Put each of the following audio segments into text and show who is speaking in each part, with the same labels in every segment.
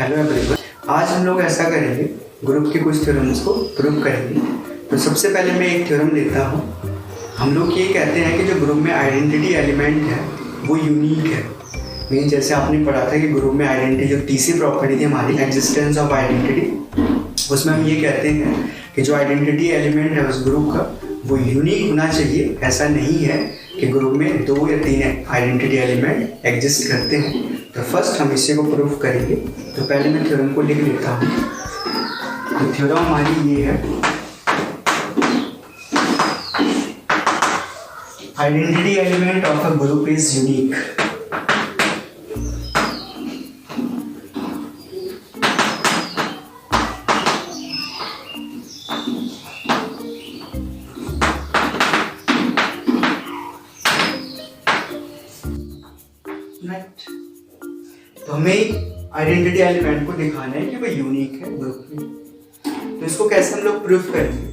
Speaker 1: Hello everyone, आज हम लोग ऐसा करेंगे, ग्रुप के कुछ थ्योरम्स को प्रूव करेंगे। तो सबसे पहले मैं एक थ्योरम लेता हूँ। हम लोग ये कहते हैं कि जो ग्रुप में आइडेंटिटी एलिमेंट है वो यूनिक है। मीन जैसे आपने पढ़ा था कि ग्रुप में आइडेंटिटी जो तीसरी प्रॉपर्टी थी हमारी, एग्जिस्टेंस ऑफ आइडेंटिटी, उसमें हम ये कहते हैं कि जो आइडेंटिटी एलिमेंट है उस ग्रुप का वो यूनिक होना चाहिए। ऐसा नहीं है कि ग्रुप में 2 या 3 आइडेंटिटी एलिमेंट एग्जिस्ट करते हैं। तो फर्स्ट हम इसी को प्रूफ करेंगे। तो पहले मैं थ्योरम को लिख लेता हूँ। तो थ्योरम हमारी ये है, identity element of a group is unique. तो हमें आइडेंटिटी एलिमेंट को दिखाना है कि वो यूनिक है ग्रुप में। तो इसको कैसे हम लोग प्रूफ करेंगे?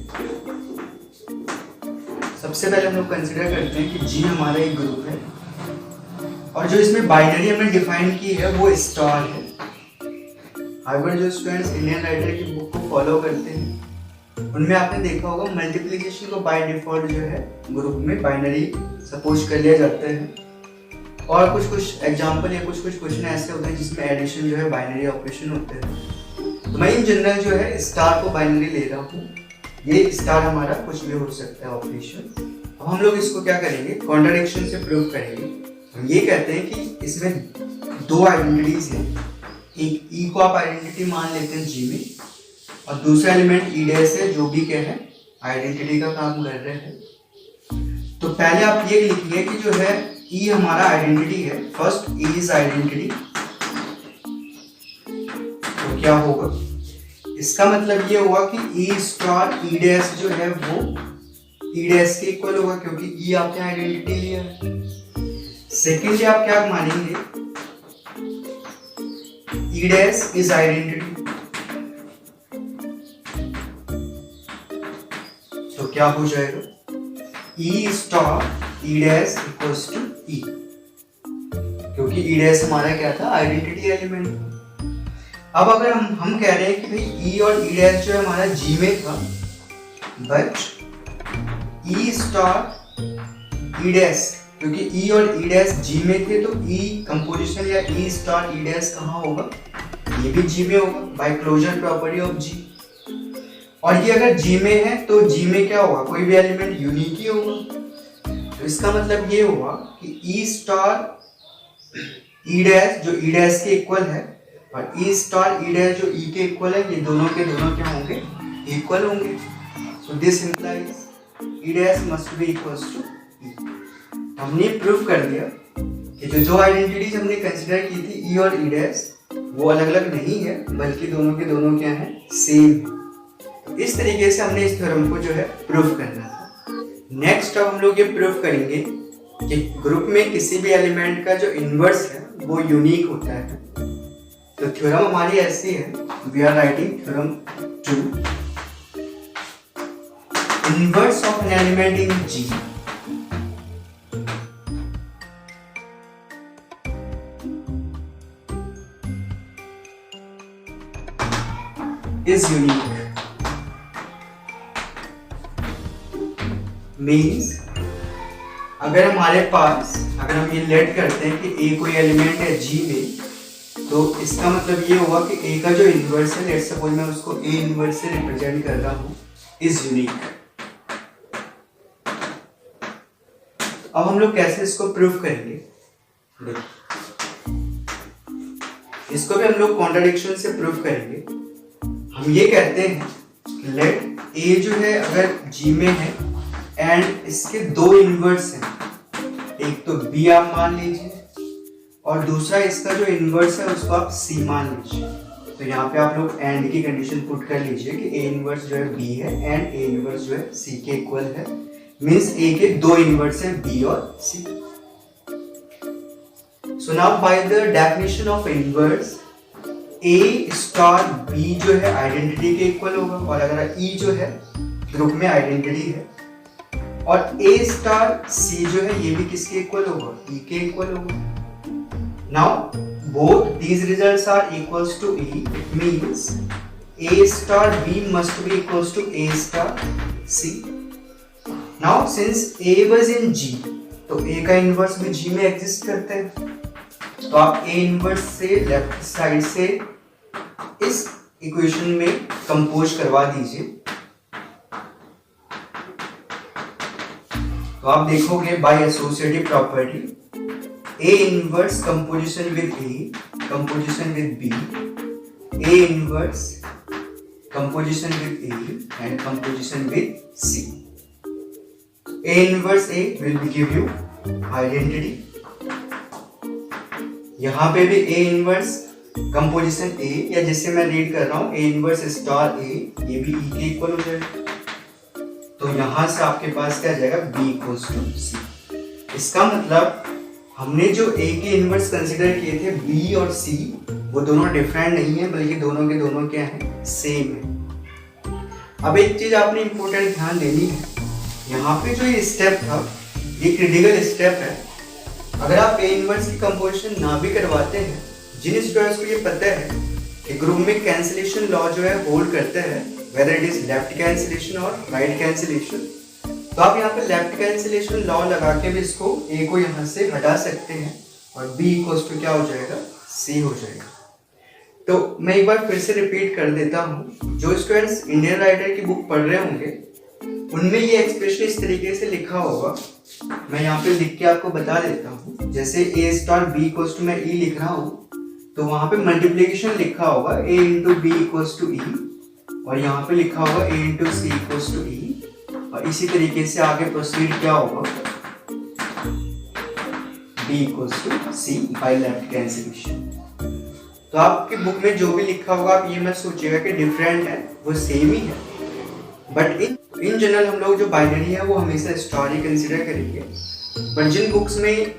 Speaker 1: सबसे पहले हम लोग कंसीडर करते हैं कि जी हमारा एक ग्रुप है और जो इसमें बाइनरी हमने डिफाइन की है वो स्टार है। अगर जो स्टूडेंट्स इंडियन राइटर की बुक को फॉलो करते हैं उनमें आपने देखा होगा मल्टीप्लिकेशन को बाय डिफॉल्ट जो है ग्रुप में बाइनरी सपोज कर लिया जाता है। और कुछ एग्जाम्पल या कुछ क्वेश्चन ऐसे होते हैं जिसमें एडिशन जो है बाइनरी ऑपरेशन होते हैं। तो मैं इन जनरल जो है स्टार को बाइनरी ले रहा हूँ। ये स्टार हमारा कुछ भी हो सकता है ऑपरेशन। अब हम लोग इसको क्या करेंगे, कॉन्ट्राडिक्शन से प्रूव करेंगे। हम ये कहते हैं कि इसमें 2 आइडेंटिटीज हैं। एक ई को आप आइडेंटिटी मान लेते हैं जी में, और दूसरा एलिमेंट ई डैश है जो भी क्या है आइडेंटिटी का काम कर रहे हैं। तो पहले आप ये लिखिए कि जो है ई हमारा आइडेंटिटी है। First E is identity. तो क्या होगा, इसका मतलब ये हुआ कि ई स्टार ई डैश जो है वो ई डैश के इक्वल होगा क्योंकि ई आपने आइडेंटिटी लिया है। सेकेंडली आप क्या मानेंगे, ई डैश इज आइडेंटिटी। तो क्या हो जाएगा, E star E dash equals to E, क्योंकि ई डैश हमारा क्या था, आइडेंटिटी एलिमेंट। अब अगर हम कह रहे हैं कि भाई ई और ई डैश जो है हमारा जी में था, but E star E dash, क्योंकि ई और ई डैश जी में थे तो ई कंपोजिशन या ई स्टार ई डैश कहाँ होगा, ये भी जी में होगा बाय क्लोजर प्रॉपर्टी ऑफ जी। और ये अगर जी में है तो जी में क्या होगा, कोई भी एलिमेंट यूनिक ही होगा। तो इसका मतलब ये हुआ कि ई स्टार ई डैश जो ई डैश के इक्वल है और ई स्टार ई डैश जो ई के इक्वल है, ये दोनों के दोनों क्या होंगे, इक्वल होंगे। So this implies E dash must be equals to E. हमने प्रूव कर दिया कि जो आइडेंटिटीज हमने कंसीडर की थी ई और ई डैश वो अलग अलग नहीं है, बल्कि दोनों के दोनों क्या है, सेम है। तो इस तरीके से हमने इस थ्योरम को जो है प्रूव करना था। नेक्स्ट अब हम लोग ये प्रूव करेंगे कि ग्रुप में किसी भी एलिमेंट का जो इनवर्स है वो यूनिक होता है। तो थ्योरम हमारी ऐसी है, we are writing theorem 2, inverse of an element in G is unique. Means अगर हमारे पास, अगर हम ये लेट करते हैं कि ए कोई एलिमेंट है जी में, तो इसका मतलब ये हुआ कि ए का जो इनवर्स है, लेट्स सपोज मैं उसको ए इनवर्स से रिप्रेजेंट कर रहा हूँ, इज यूनिक। अब हम लोग कैसे इसको प्रूफ करेंगे, इसको भी हम लोग कॉन्ट्राडिक्शन से प्रूफ करेंगे। हम ये कहते हैं लेट ए जो है अगर जी में है एंड इसके 2 इनवर्स हैं, एक तो बी आप मान लीजिए और दूसरा इसका जो इनवर्स है उसको आप सी मान लीजिए। तो यहाँ पे आप लोग एंड की कंडीशन पुट कर लीजिए कि ए इनवर्स जो है बी है एंड ए इनवर्स जो है सी के इक्वल है। मींस ए के 2 इनवर्स है बी और C. So now by the definition of inverse A star B जो है आइडेंटिटी के इक्वल होगा, और अगर ई जो है ग्रुप में आइडेंटिटी है, और ए स्टार सी जो है ये भी किसके इक्वल होगा, ई के इक्वल होगा। Now both these results are equals to E, it means A star B must be equals to A star C. Now since A was in G, तो A का इनवर्स भी G में exist करते हैं, तो आप A inverse से left side से इस इक्वेशन में कंपोज करवा दीजिए। तो आप देखोगे by associative property A inverse composition with A, composition with B, A inverse composition with A and composition with C. A inverse A will give you identity. यहाँ पे भी A इनवर्स कंपोजिशन A, या जिससे मैं read कर रहा हूँ A inverse star A, ये भी E के इक्वल हो जाएगा। तो यहाँ से आपके पास क्या जाएगा, B इक्वल्स टू C। इसका मतलब हमने जो A के इनवर्स कंसिडर किए थे B और C, वो दोनों डिफरेंट नहीं है, बल्कि दोनों के दोनों क्या है, सेम है। अब एक चीज आपने इंपॉर्टेंट ध्यान देनी है, यहाँ पे जो ये स्टेप था ये क्रिटिकल स्टेप है। अगर आप A इनवर्स की कंपोजिशन ना भी करवाते हैं, जिन स्टूडेंट्स को ये पता है कि ग्रुप में कैंसिलेशन लॉ जो है होल्ड करते हैं, whether it is left cancellation और राइट कैंसिलेशन, तो आप यहाँ पे लेफ्ट कैंसिलेशन लॉ लगा के भी इसको A को यहाँ से हटा सकते हैं और B इक्वल्स टू क्या हो जाएगा, C हो जाएगा। तो मैं एक बार फिर से रिपीट कर देता हूँ, जो स्टूडेंट्स इंडियन राइटर की बुक पढ़ रहे होंगे उनमें ये एक्सप्रेशन इस तरीके से लिखा होगा। मैं यहाँ पे लिख के आपको बता देता हूँ, जैसे A star B equals to मैं E लिख रहा हूँ, तो वहाँ पे मल्टीप्लिकेशन लिखा होगा A into B equals to E, और यहाँ पे लिखा होगा A into C equals to E, और इसी तरीके से आगे प्रोसीड क्या होगा, B equals to C by left cancellation. तो आपकी बुक में जो भी लिखा होगा आप ये मत सोचिएगा कि डिफरेंट है, वो सेम ही है, बट इन जनरल हम लोग जो बाइनरी है वो हमेशा स्टार ही कंसिडर करेंगे। बट जिन बुक्स में,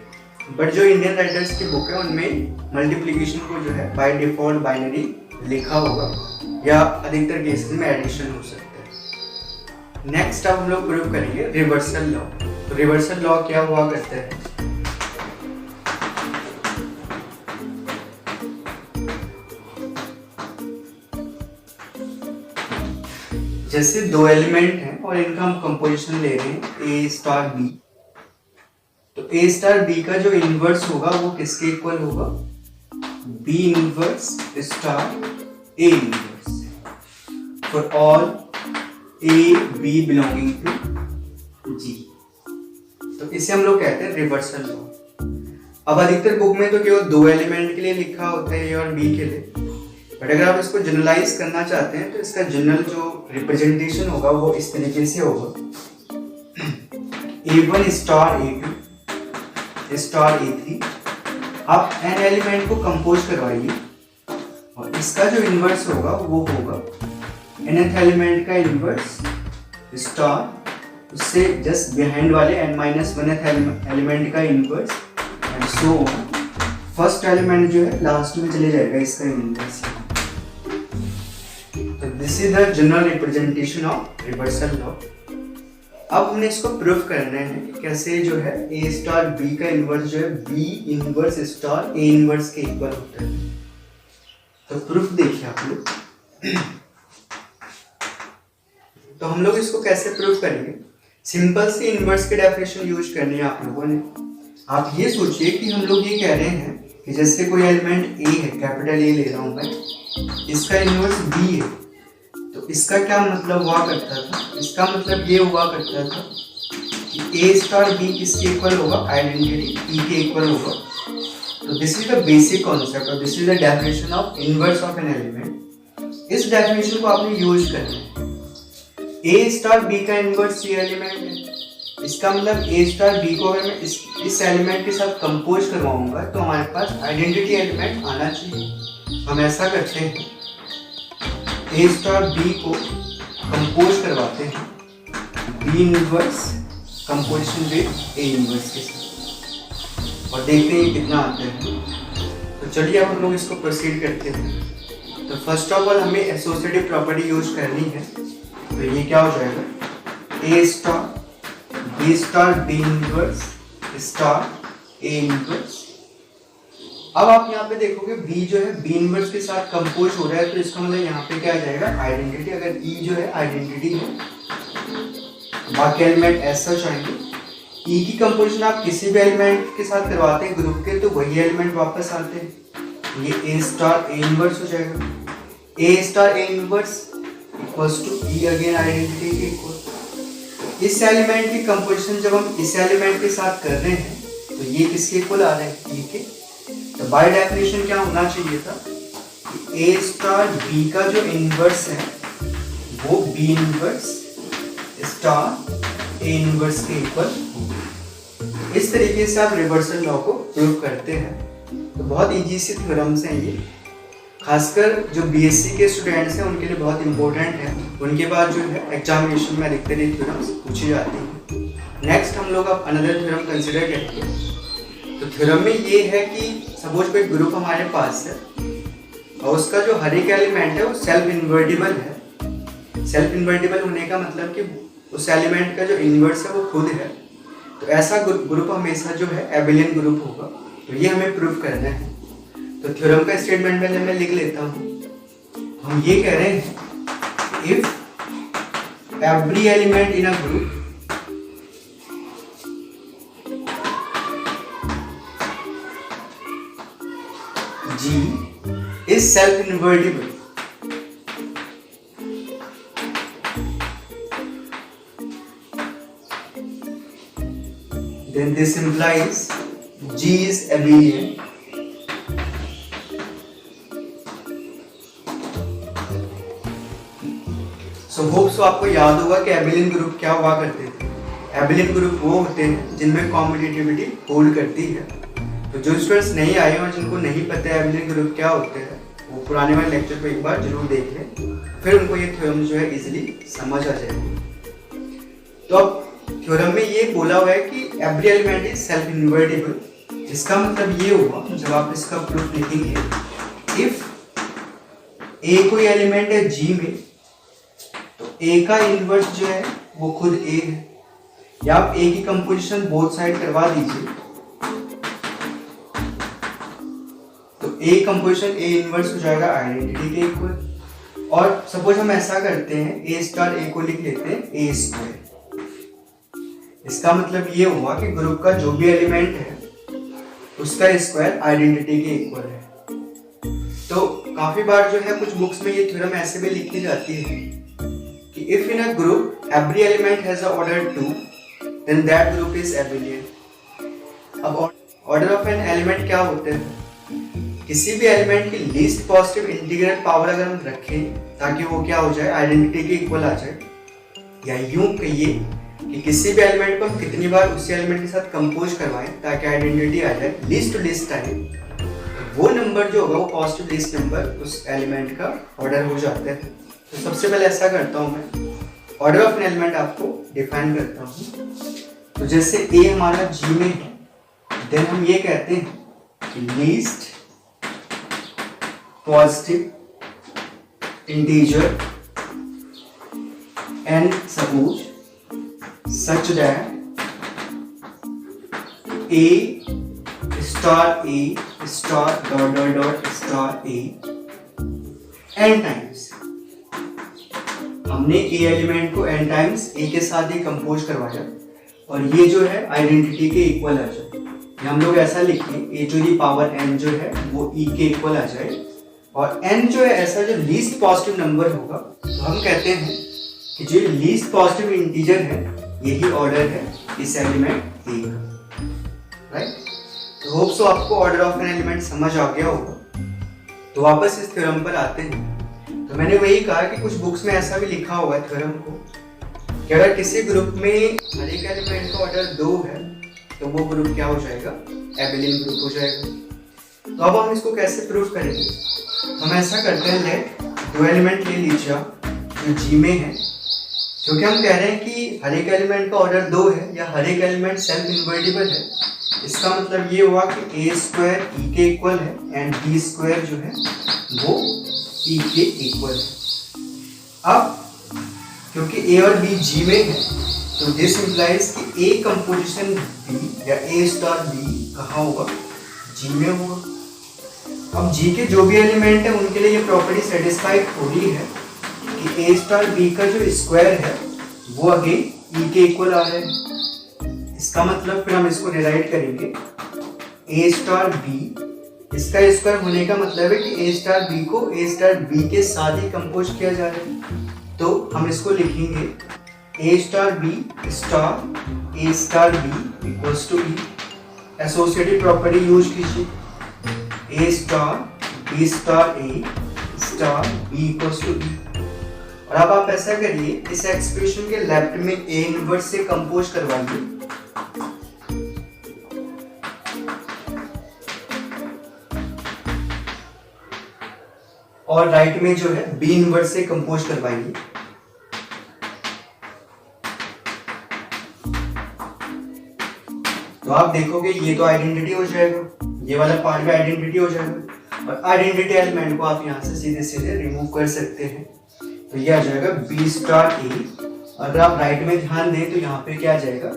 Speaker 1: बट जो इंडियन राइटर्स की बुक है उनमें मल्टीप्लिकेशन को जो है बाय डिफॉल्ट बाइनरी लिखा होगा, या अधिकतर केसेस में एडिशन हो सकता है। नेक्स्ट अब हम लोग प्रूव करेंगे रिवर्सल लॉ। तो रिवर्सल लॉ क्या हुआ करता है, जैसे दो एलिमेंट हैं और इनका हम कंपोजिशन ले रहे हैं A स्टार B, तो A स्टार B का जो इनवर्स होगा वो किसके इक्वल होगा, B inverse star A inverse for all A B belonging to G। तो इसे हम लोग कहते हैं रिवर्सल लॉ। अब अधिकतर बुक में तो केवल दो एलिमेंट के लिए लिखा होता है A और B के लिए, बट अगर आप इसको जनरलाइज करना चाहते हैं तो इसका जनरल जो रिप्रेजेंटेशन होगा वो इस तरीके से होगा, A1 star A2 star A3। आप n एलिमेंट को कंपोज करवाइए और इसका जो इनवर्स होगा वो होगा nth एलिमेंट का इनवर्स स्टार, उससे जस्ट बिहाइंड वाले n-1th एलिमेंट का inverse and so on. First element जो है लास्ट में चले जाएगा इसका इनवर्स। तो this is the general representation of reversal law. अब हमने इसको प्रूफ करना है कि कैसे जो है A स्टार B का इनवर्स जो है B inverse star A inverse के इक्वल होता है। तो प्रूफ देखिए आप लोग। तो हम लोग इसको कैसे प्रूफ करेंगे, सिंपल सी इनवर्स की डेफिनेशन यूज करनी है आप लोगों ने। आप ये सोचिए कि हम लोग ये कह रहे हैं कि जैसे कोई एलिमेंट A है, कैपिटल A ले रहा हूं मैं, इसका इनवर्स B है, तो इसका क्या मतलब हुआ करता था, इसका मतलब ये हुआ करता था कि A स्टार B किसके इक्वल होगा, आइडेंटिटी E के इक्वल होगा। तो this is the basic concept और this is the definition of inverse of an element. इस डेफिनेशन को आपने यूज करना है। A स्टार B का इनवर्स ये एलिमेंट है, इसका मतलब A स्टार B को अगर मैं इस एलिमेंट के साथ कंपोज करवाऊंगा तो हमारे पास आइडेंटिटी एलिमेंट आना चाहिए। हम ऐसा करते हैं, A स्टार B को कंपोज करवाते हैं B inverse composition with A inverse के साथ और देखते हैं कितना आता है। तो चलिए अब हम लोग इसको प्रोसीड करते हैं। तो फर्स्ट ऑफ ऑल हमें एसोसिएटिव प्रॉपर्टी यूज करनी है। तो ये क्या हो जाएगा, A star B star B inverse star A inverse. अब आप यहाँ पे देखोगे बी जो है बी इनवर्स के साथ कंपोज हो रहा है, तो इसका मतलब यहाँ पे क्या आ जाएगा आइडेंटिटी। अगर ई जो है आइडेंटिटी है, बाकी एलिमेंट ऐसा चाहेंगे। ई की कंपोजिशन आप किसी भी एलिमेंट के साथ करवाते हैं ग्रुप के, तो वही एलिमेंट वापस आते हैं। ये ए स्टार ए इनवर्स हो जाएगा, A star A inverse equals to E again identity के इक्वल। इस एलिमेंट की कंपोजिशन जब हम इस एलिमेंट के साथ कर रहे हैं तो ये किसके इक्वल आ रहा है, ई के। तो बाय डेफिनेशन क्या होना चाहिए था, ए स्टार बी का जो इनवर्स है वो B inverse star A inverse के इक्वल होगा। इस तरीके से आप रिवर्सल लॉ को प्रूव करते हैं। तो बहुत इजी सी थ्योरम्स हैं ये, खासकर जो बीएससी के स्टूडेंट्स हैं उनके लिए बहुत इंपॉर्टेंट है। उनके बाद जो है एग्जामिनेशन में अधिकतर ये थ्योरम्स पूछी जाती हैं। नेक्स्ट हम लोग अब अनदर थ्योरम कंसिडर करेंगे। तो थ्योरम में ये है कि सपोज कोई ग्रुप हमारे पास है और उसका जो हर एक एलिमेंट है वो सेल्फ इन्वर्टिबल है। सेल्फ इन्वर्टिबल होने का मतलब कि उस एलिमेंट का जो इन्वर्स है वो खुद है। तो ऐसा ग्रुप हमेशा जो है एबिलियन ग्रुप होगा। तो ये हमें प्रूव करना है। तो थ्योरम का स्टेटमेंट पहले मैं लिख लेता हूँ। हम ये कह रहे हैं if every element in a group G is self-invertible, then this implies G is abelian. So hope so आपको याद होगा कि एबिलियन ग्रुप क्या हुआ करते थे। एबिलियन ग्रुप वो होते हैं जिनमें कॉम्पिटिटिविटी होल्ड करती है। तो जो स्टूडेंट्स नहीं आए और जिनको नहीं पता है एबिलियन ग्रुप क्या होते हैं, वो पुराने वाले लेक्चर को एक बार जरूर देख लें, फिर उनको ये थ्योरम जो है इजीली समझ आ जाएगी। तो अब थ्योरम में ये बोला हुआ है कि every element is self invertible. इसका मतलब ये हुआ जब आप इसका प्रूफ लिखेंगे, इफ ए कोई एलिमेंट है जी में, तो ए का इनवर्स जो है वो खुद ए है। या आप ए की कंपोजिशन बोथ साइड करवा दीजिए, ए कंपोजिशन ए इनवर्स हो जाएगा आइडेंटिटी के इक्वल। और सपोज हम ऐसा करते हैं ए स्टार ए को लिख लेते हैं ए स्क्वायर। इसका मतलब ये हुआ कि ग्रुप का जो भी एलिमेंट है उसका स्क्वायर आइडेंटिटी के इक्वल है। तो काफी बार जो है कुछ बुक्स में ये थ्योरम ऐसे भी लिखी जाती है कि if in a group every element has a order 2 then that group is abelian. अब ऑर्डर ऑफ एन एलिमेंट क्या होते हैं, किसी भी एलिमेंट की लीस्ट पॉजिटिव इंटीग्रल पावर अगर हम रखें ताकि वो क्या हो जाए आइडेंटिटी के इक्वल आ जाए, या यूं कहिए कि किसी भी एलिमेंट को हम कितनी बार उसी एलिमेंट के साथ कंपोज करवाएं ताकि आइडेंटिटी आ जाए लीस्ट टू लीस्ट टाइम, वो नंबर जो होगा वो पॉजिटिव लीस्ट नंबर उस एलिमेंट का ऑर्डर हो जाता है। तो सबसे पहले ऐसा करता हूँ मैं, ऑर्डर ऑफ एन एलिमेंट आपको डिफाइन करता हूँ। तो जैसे ए हमारा जी में है, देन हम ये कहते हैं कि least positive integer and suppose such that a star dot dot dot star a n times, हमने a एलिमेंट को n टाइम्स a के साथ ही कंपोज करवाया और ये जो है आइडेंटिटी के इक्वल आ जाए। हम लोग ऐसा लिखें a to the power n जो है वो e के इक्वल आ जाए, और n जो है ऐसा जो लीस्ट पॉजिटिव नंबर होगा, तो हम कहते हैं कि जो लीस्ट पॉजिटिव इंटीजर है यही ऑर्डर है इस एलिमेंट a का, राइट। तो होप सो आपको ऑर्डर ऑफ एन एलिमेंट समझ आ गया होगा। तो वापस इस थ्योरम पर आते हैं। तो मैंने वही कहा कि कुछ बुक्स में ऐसा भी लिखा हुआ है थ्योरम को कि अगर किसी ग्रुप में हर एक एलिमेंट का ऑर्डर 2 है तो वो ग्रुप क्या हो जाएगा, एबिलियन ग्रुप हो जाएगा। तो अब हम इसको कैसे प्रूव करेंगे, हम ऐसा करते हैं, लेट 2 एलिमेंट ले लीजिए जो जी में है, क्योंकि हम कह रहे हैं कि हर एक एलिमेंट का ऑर्डर 2 है या हर एक एलिमेंट सेल्फ इन्वर्टिबल है। इसका मतलब ये हुआ कि ए स्क्वायर ई के इक्वल है एंड बी स्क्वायर जो है वो ई के इक्वल है। अब क्योंकि ए और बी जी में है तो दिस इम्प्लाइज कि ए कंपोजिशन बी या ए स्टार बी कहाँ होगा, जी में होगा। अब जी के जो भी एलिमेंट है उनके लिए ये प्रॉपर्टी सेटिस्फाइड हो रही है कि ए स्टार बी का जो स्क्वायर है वो अगेन ई के इक्वल आ रहा है। इसका मतलब फिर हम इसको डिराइव करेंगे ए स्टार बी, इसका स्क्वायर होने का मतलब है कि ए स्टार बी को ए स्टार बी के साथ ही कंपोज किया जा रहा है। तो हम इसको लिखेंगे A star B star A star B equals to E. Associative property use कीजिए A star B star A star B equals to E. और अब आप ऐसा करिए, इस एक्सप्रेशन के लेफ्ट में ए इनवर्स से कंपोज करवाइए और राइट में जो है बी इनवर्स से कंपोज करवाइए। तो आप देखोगे ये तो आइडेंटिटी हो जाएगा, ये वाला पार्ट भी आइडेंटिटी हो जाएगा और आइडेंटिटी एलिमेंट को आप यहाँ से सीधे सीधे रिमूव कर सकते हैं। तो ये आ जाएगा बी स्टार ए। अगर आप राइट में ध्यान दें तो यहाँ पे क्या आ जाएगा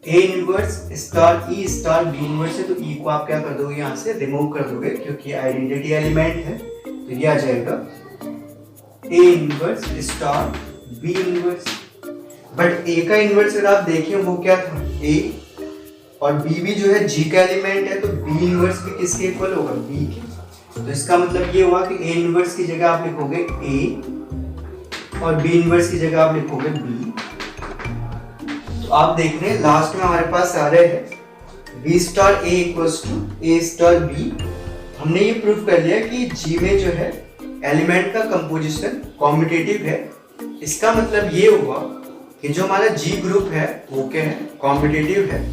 Speaker 1: A inverse star E star B inverse है, तो ई को आप क्या कर दोगे यहाँ से रिमूव कर दोगे क्योंकि आइडेंटिटी एलिमेंट है। तो ये आ जाएगा A inverse star B inverse. But A का इनवर्स अगर आप देखें वो क्या था ए, और बी भी जो है जी का एलिमेंट है, तो बी इनवर्स भी किसके इक्वल होगा बी के। तो इसका मतलब ये हुआ कि ए इनवर्स की जगह आप लिखोगे ए और बी इनवर्स की जगह आप लिखोगे बी। तो आप देख रहे हैं लास्ट में हमारे पास आ रहे हैं B star A equals to A star B. हमने ये प्रूव कर लिया कि जी में जो है एलिमेंट का कंपोजिशन कॉम्पिटिटिव है। इसका मतलब ये हुआ कि जो हमारा जी ग्रुप है वो क्या है कॉम्पिटिटिव है।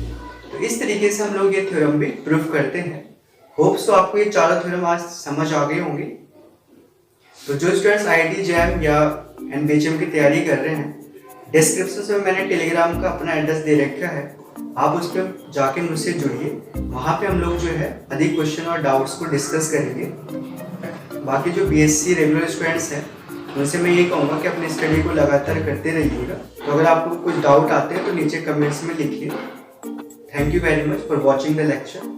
Speaker 1: तो इस तरीके से हम लोग ये थ्योरम भी प्रूव करते हैं। होप्स तो आपको ये चारों थ्योरम आज समझ आ गए होंगे। तो जो स्टूडेंट्स आईआईटी जैम या एनबीएचएम की तैयारी कर रहे हैं, डिस्क्रिप्शन में मैंने टेलीग्राम का अपना एड्रेस दे रखा है, आप उस पर जाके मुझसे जुड़िए। वहाँ पे हम लोग जो है अधिक क्वेश्चन और डाउट्स को डिस्कस करेंगे। बाकी जो बीएससी रेगुलर स्टूडेंट्स हैं उनसे मैं ये कहूँगा कि अपनी स्टडी को लगातार करते रहिएगा। तो अगर आपको कुछ डाउट आते हैं तो नीचे कमेंट्स में लिखिए। Thank you very much for watching the lecture.